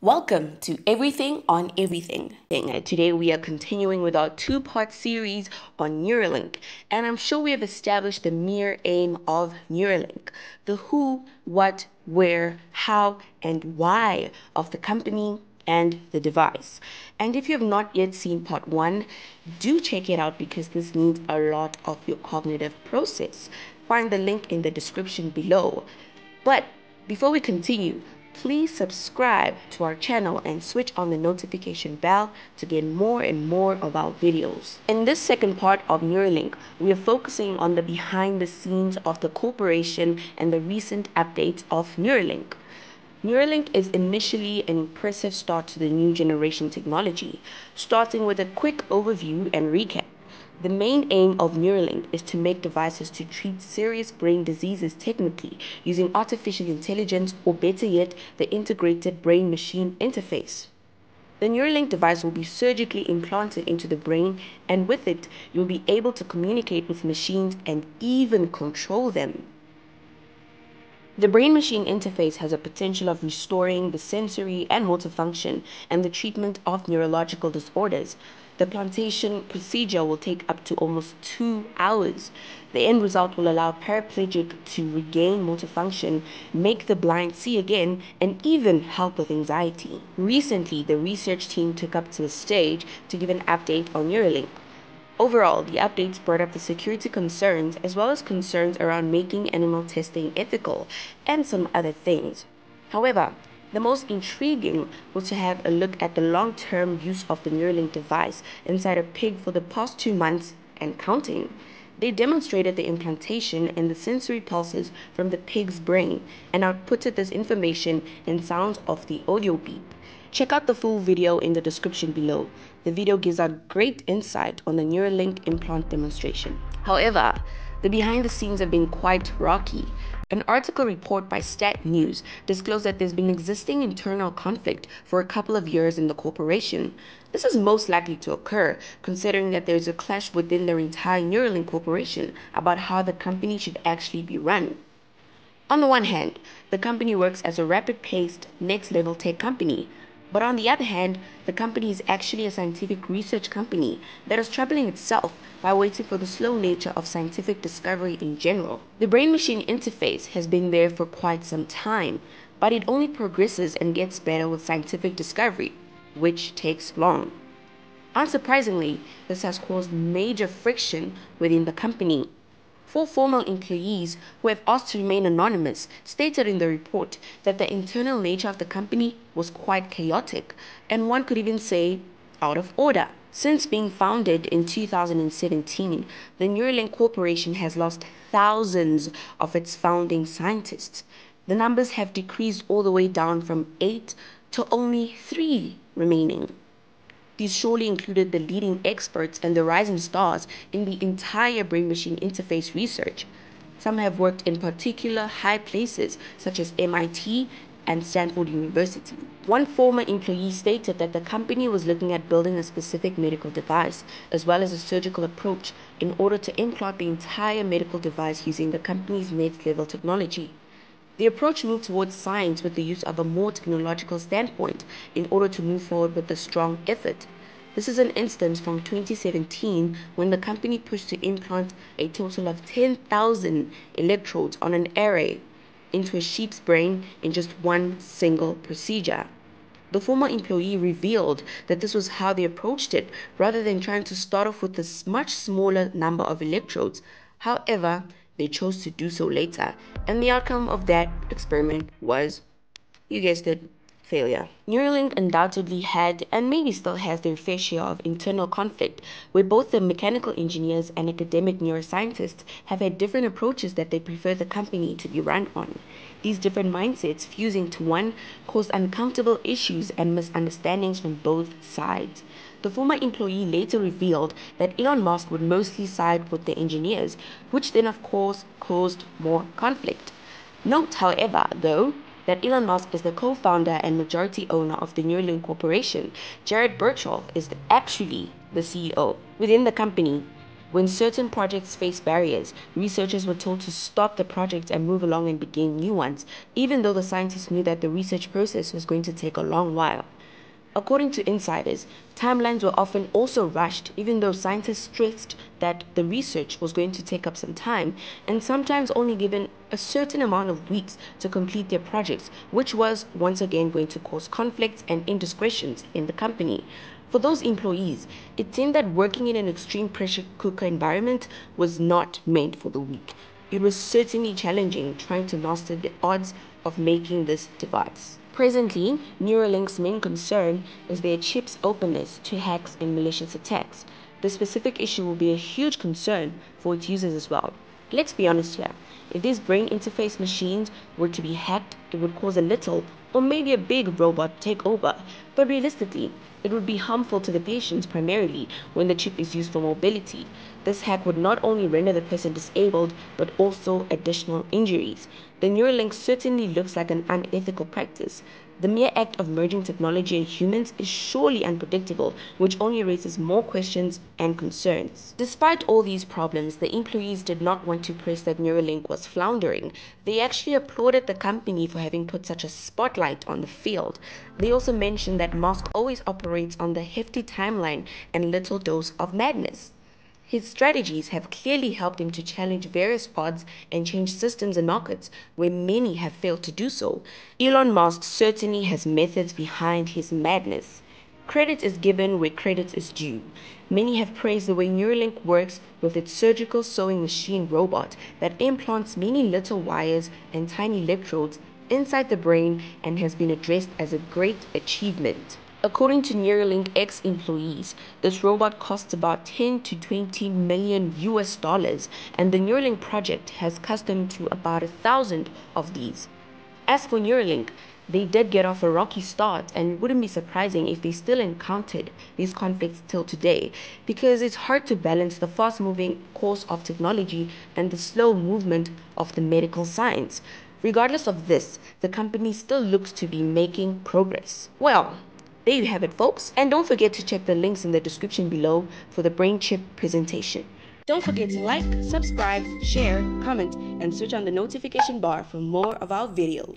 Welcome to Everything on Everything. Today we are continuing with our two-part series on Neuralink, and I'm sure we have established the mere aim of Neuralink, the who, what, where, how, and why of the company and the device. And if you have not yet seen part 1, do check it out because this needs a lot of your cognitive process. Find the link in the description below. But before we continue, please subscribe to our channel and switch on the notification bell to get more and more of our videos. In this second part of Neuralink, we are focusing on the behind the scenes of the corporation and the recent updates of Neuralink. Neuralink is initially an impressive start to the new generation technology, starting with a quick overview and recap. The main aim of Neuralink is to make devices to treat serious brain diseases technically using artificial intelligence, or better yet, the integrated brain-machine interface. The Neuralink device will be surgically implanted into the brain, and with it, you'll be able to communicate with machines and even control them. The brain-machine interface has a potential of restoring the sensory and motor function and the treatment of neurological disorders. The implantation procedure will take up to almost 2 hours. The end result will allow paraplegic to regain motor function, make the blind see again, and even help with anxiety. Recently, the research team took up to the stage to give an update on Neuralink. Overall, the updates brought up the security concerns as well as concerns around making animal testing ethical and some other things. However, the most intriguing was to have a look at the long-term use of the Neuralink device inside a pig for the past 2 months and counting. They demonstrated the implantation and the sensory pulses from the pig's brain and outputted this information in sounds of the audio beep. Check out the full video in the description below. The video gives out great insight on the Neuralink implant demonstration. However, the behind the scenes have been quite rocky. An article report by Stat News disclosed that there's been existing internal conflict for a couple of years in the corporation. This is most likely to occur, considering that there's a clash within their entire Neuralink corporation about how the company should actually be run. On the one hand, the company works as a rapid-paced, next-level tech company. But on the other hand, the company is actually a scientific research company that is troubling itself by waiting for the slow nature of scientific discovery in general. The brain-machine interface has been there for quite some time, but it only progresses and gets better with scientific discovery, which takes long. Unsurprisingly, this has caused major friction within the company. 4 former employees who have asked to remain anonymous stated in the report that the internal nature of the company was quite chaotic, and one could even say out of order. Since being founded in 2017, the Neuralink Corporation has lost thousands of its founding scientists. The numbers have decreased all the way down from 8 to only 3 remaining. These surely included the leading experts and the rising stars in the entire brain-machine interface research. Some have worked in particular high places such as MIT and Stanford University. One former employee stated that the company was looking at building a specific medical device as well as a surgical approach in order to implant the entire medical device using the company's next-level technology. The approach moved towards science with the use of a more technological standpoint in order to move forward with a strong effort. This is an instance from 2017 when the company pushed to implant a total of 10,000 electrodes on an array into a sheep's brain in just one single procedure. The former employee revealed that this was how they approached it rather than trying to start off with a much smaller number of electrodes. However, they chose to do so later, and the outcome of that experiment was, you guessed it, failure. Neuralink undoubtedly had and maybe still has their fair share of internal conflict, where both the mechanical engineers and academic neuroscientists have had different approaches that they prefer the company to be run on. These different mindsets fusing to one caused uncomfortable issues and misunderstandings from both sides. The former employee later revealed that Elon Musk would mostly side with the engineers, which then of course caused more conflict. Note, however, though, that Elon Musk is the co-founder and majority owner of the Neuralink Corporation. Jared Birchall is actually the CEO. Within the company, When certain projects face barriers, researchers were told to stop the project and move along and begin new ones, even though the scientists knew that the research process was going to take a long while. According to insiders, timelines were often also rushed, even though scientists stressed that the research was going to take up some time, and sometimes only given a certain amount of weeks to complete their projects, which was once again going to cause conflicts and indiscretions in the company. For those employees, it seemed that working in an extreme pressure cooker environment was not meant for the weak. It was certainly challenging trying to master the odds of making this device. Presently, Neuralink's main concern is their chip's openness to hacks and malicious attacks. The specific issue will be a huge concern for its users as well. Let's be honest here. If these brain interface machines were to be hacked, it would cause a little or maybe a big robot takeover. But realistically, it would be harmful to the patients primarily when the chip is used for mobility. This hack would not only render the person disabled, but also additional injuries. The Neuralink certainly looks like an unethical practice. The mere act of merging technology and humans is surely unpredictable, which only raises more questions and concerns. Despite all these problems, the employees did not want to press that Neuralink was floundering. They actually applauded the company for having put such a spotlight on the field. They also mentioned that Musk always operates on the hefty timeline and little dose of madness. His strategies have clearly helped him to challenge various odds and change systems and markets where many have failed to do so. Elon Musk certainly has methods behind his madness. Credit is given where credit is due. Many have praised the way Neuralink works with its surgical sewing machine robot that implants many little wires and tiny electrodes inside the brain and has been addressed as a great achievement. According to Neuralink ex-employees, this robot costs about 10 to 20 million US dollars, and the Neuralink project has custom to about 1,000 of these. As for Neuralink, they did get off a rocky start, and it wouldn't be surprising if they still encountered these conflicts till today, because it's hard to balance the fast-moving course of technology and the slow movement of the medical science. Regardless of this, the company still looks to be making progress. Well, there you have it, folks. And don't forget to check the links in the description below for the brain chip presentation. Don't forget to like, subscribe, share, comment, and switch on the notification bar for more of our videos.